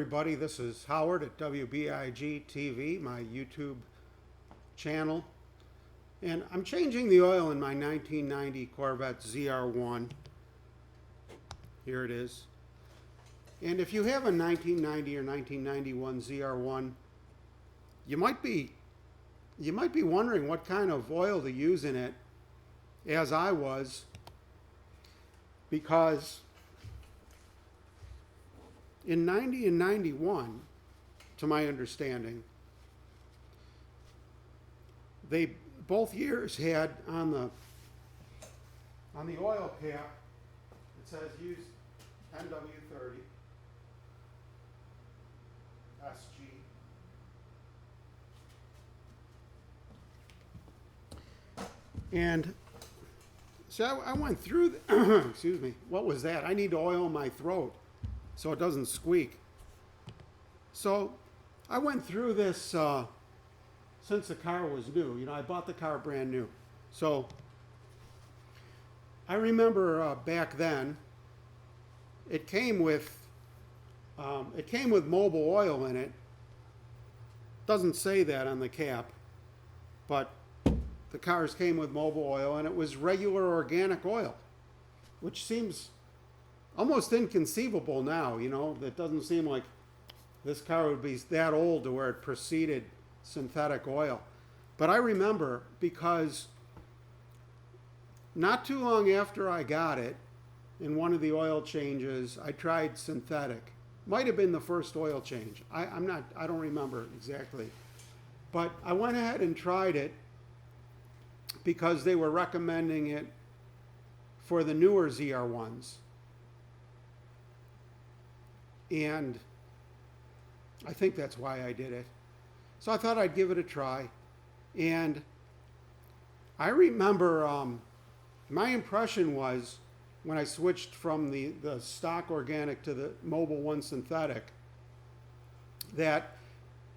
everybody. This is Howard at WBIG.Tv, my YouTube channel. And I'm changing the oil in my 1990 Corvette ZR-1. Here it is. And if you have a 1990 or 1991 ZR-1, you might be wondering what kind of oil to use in it, as I was, because in 90 and 91, to my understanding, they both years had on the oil cap, it says use 10W30 SG. And so I went through excuse me, what was that? I need to oil my throat so it doesn't squeak. So I went through this since the car was new. You know, I bought the car brand new. So I remember back then it came with mobile oil in it. Doesn't say that on the cap, but the cars came with mobile oil, and it was regular organic oil, which seems almost inconceivable now. You know, it doesn't seem like this car would be that old to where it preceded synthetic oil. But I remember, because not too long after I got it, in one of the oil changes, I tried synthetic. Might have been the first oil change. I don't remember exactly. But I went ahead and tried it because they were recommending it for the newer ZR1s. And I think that's why I did it. So I thought I'd give it a try. And I remember my impression was, when I switched from the stock organic to the Mobil 1 synthetic, that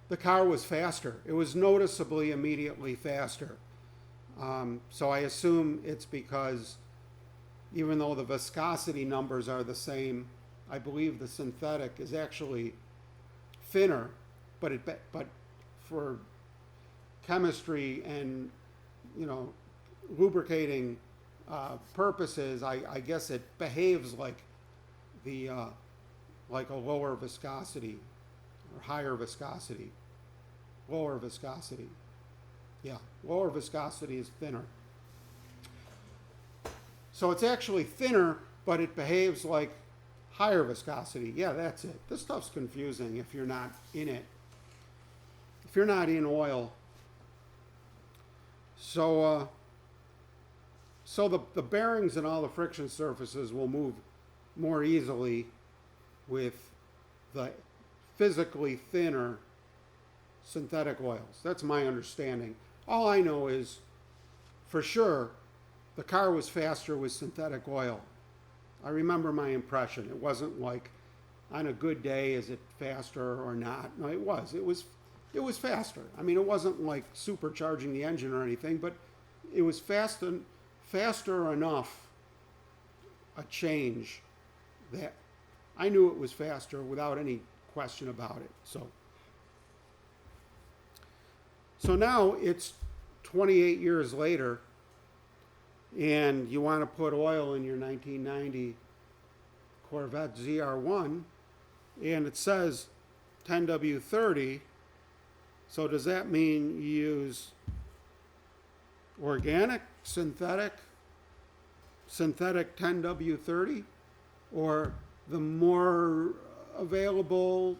the car was faster. It was noticeably immediately faster. So I assume it's because, even though the viscosity numbers are the same, I believe the synthetic is actually thinner, but for chemistry and, you know, lubricating purposes, I guess it behaves like like a lower viscosity or higher viscosity. Lower viscosity. Yeah, lower viscosity is thinner. So it's actually thinner, but it behaves like higher viscosity. Yeah, that's it. This stuff's confusing if you're not in it. If you're not in oil. So the bearings and all the friction surfaces will move more easily with the physically thinner synthetic oils. That's my understanding. All I know is, for sure, the car was faster with synthetic oil. I remember my impression. It wasn't like, on a good day, is it faster or not? No, it was. It was faster. I mean, it wasn't like supercharging the engine or anything, but it was faster enough a change that I knew it was faster without any question about it. So now it's 28 years later, and you want to put oil in your 1990 Corvette ZR-1, and it says 10W30. So does that mean you use organic, synthetic 10W30, or the more available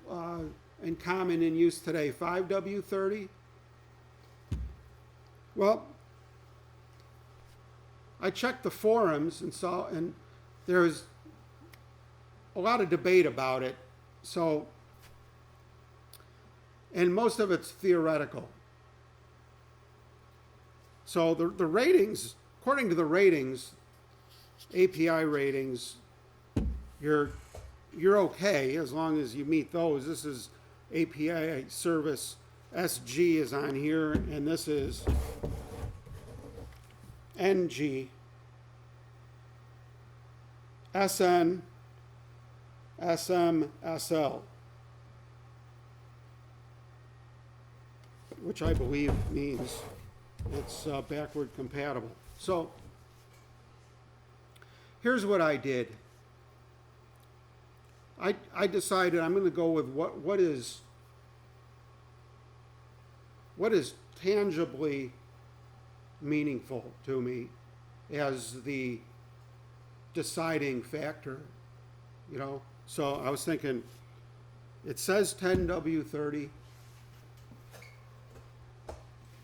and common in use today, 5W30? Well, I checked the forums and saw, and there was a lot of debate about it. So, and most of it's theoretical. So the ratings, according to the ratings, API ratings, you're okay as long as you meet those. This is API service SG is on here, and this is NG, SN, SM, SL. which I believe means it's backward compatible. So here's what I did. I decided I'm going to go with what is tangibly meaningful to me as the deciding factor, you know. So I was thinking, it says 10W30,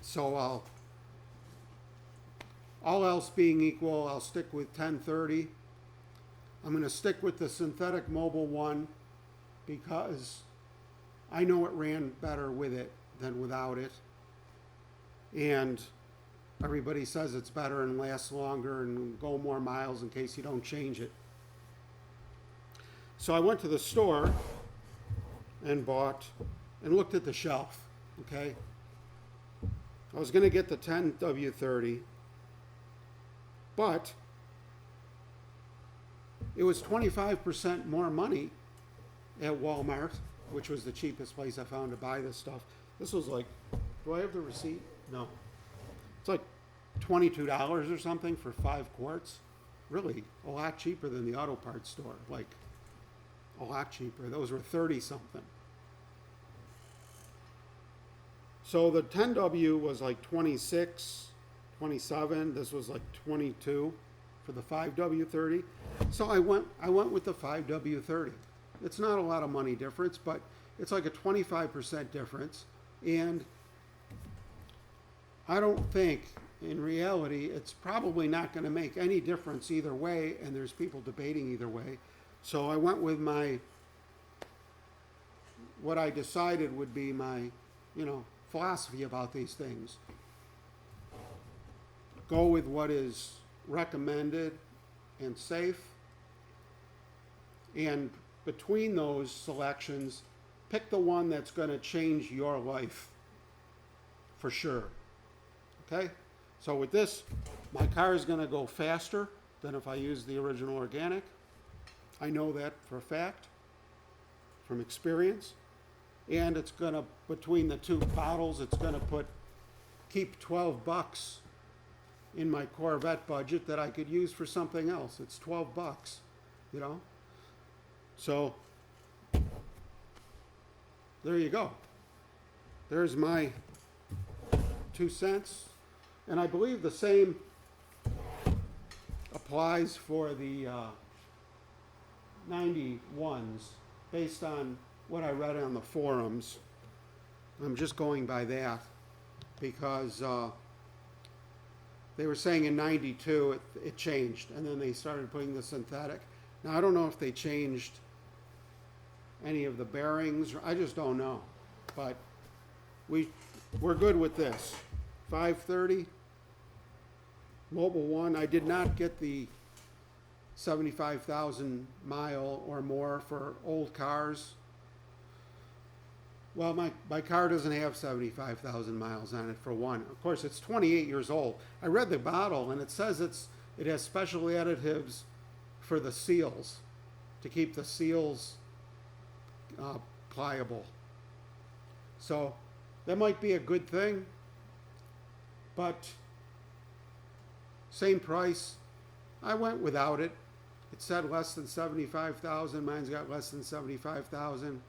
so all else being equal, I'll stick with 1030. I'm going to stick with the synthetic Mobil 1 because I know it ran better with it than without it. And everybody says it's better and lasts longer and go more miles in case you don't change it. So I went to the store and bought and looked at the shelf, okay? I was going to get the 10W30, but it was 25% more money at Walmart, which was the cheapest place I found to buy this stuff. This was like, do I have the receipt? No. It's like $22 or something for 5 quarts. Really, a lot cheaper than the auto parts store. Like, a lot cheaper. Those were 30 something. So the 10W was like 26, 27. This was like 22 for the 5W30. So I went with the 5W30. It's not a lot of money difference, but it's like a 25% difference. And I don't think, in reality, it's probably not going to make any difference either way, and there's people debating either way. So I went with what I decided would be my, philosophy about these things. Go with what is recommended and safe, and between those selections, pick the one that's going to change your life for sure. Okay? So with this, my car is going to go faster than if I use the original organic. I know that for a fact, from experience. And it's going to, between the two bottles, it's going to keep $12 in my Corvette budget that I could use for something else. It's $12, So, there you go. There's my 2 cents. And I believe the same applies for the 91s, based on what I read on the forums. I'm just going by that because they were saying in 92 it changed, and then they started putting the synthetic. Now I don't know if they changed any of the bearings, I just don't know, but we're good with this. 530 Mobil 1. I did not get the 75,000 mile or more for old cars. Well, my car doesn't have 75,000 miles on it, for one. Of course, it's 28 years old. I read the bottle, and it says it has special additives for the seals, to keep the seals pliable. So that might be a good thing, but same price. I went without it. It said less than 75,000. Mine's got less than 75,000.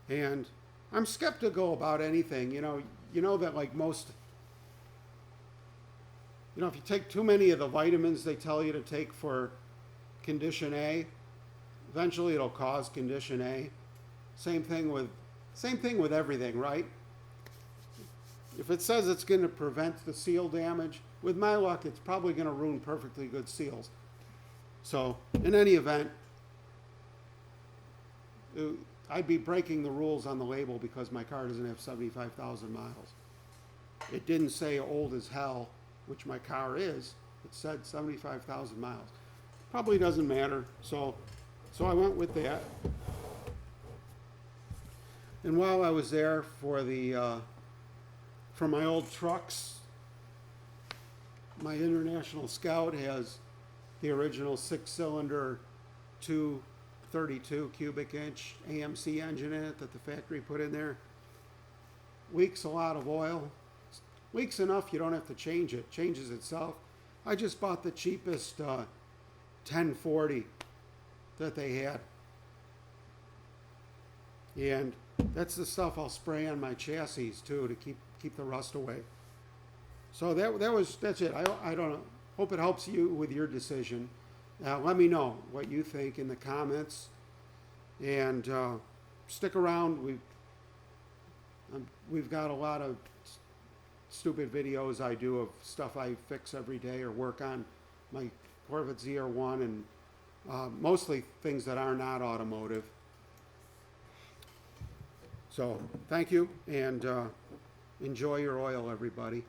And I'm skeptical about anything. You know that like most, if you take too many of the vitamins they tell you to take for condition A, eventually it'll cause condition A. Same thing with everything, right? If it says it's going to prevent the seal damage, with my luck, it's probably going to ruin perfectly good seals. So, in any event, I'd be breaking the rules on the label because my car doesn't have 75,000 miles. It didn't say old as hell, which my car is. It said 75,000 miles. Probably doesn't matter. So I went with that. And while I was there for my old trucks, my International Scout has the original 6-cylinder 232 cubic inch AMC engine in it that the factory put in there. leaks a lot of oil. Leaks enough you don't have to change it. Changes itself. I just bought the cheapest 1040 that they had. And that's the stuff I'll spray on my chassis too to keep the rust away. So that's it. I don't know. Hope it helps you with your decision. Let me know what you think in the comments, and stick around. We've got a lot of stupid videos I do of stuff I fix every day or work on my Corvette ZR-1, and mostly things that are not automotive. So thank you, and enjoy your oil, everybody.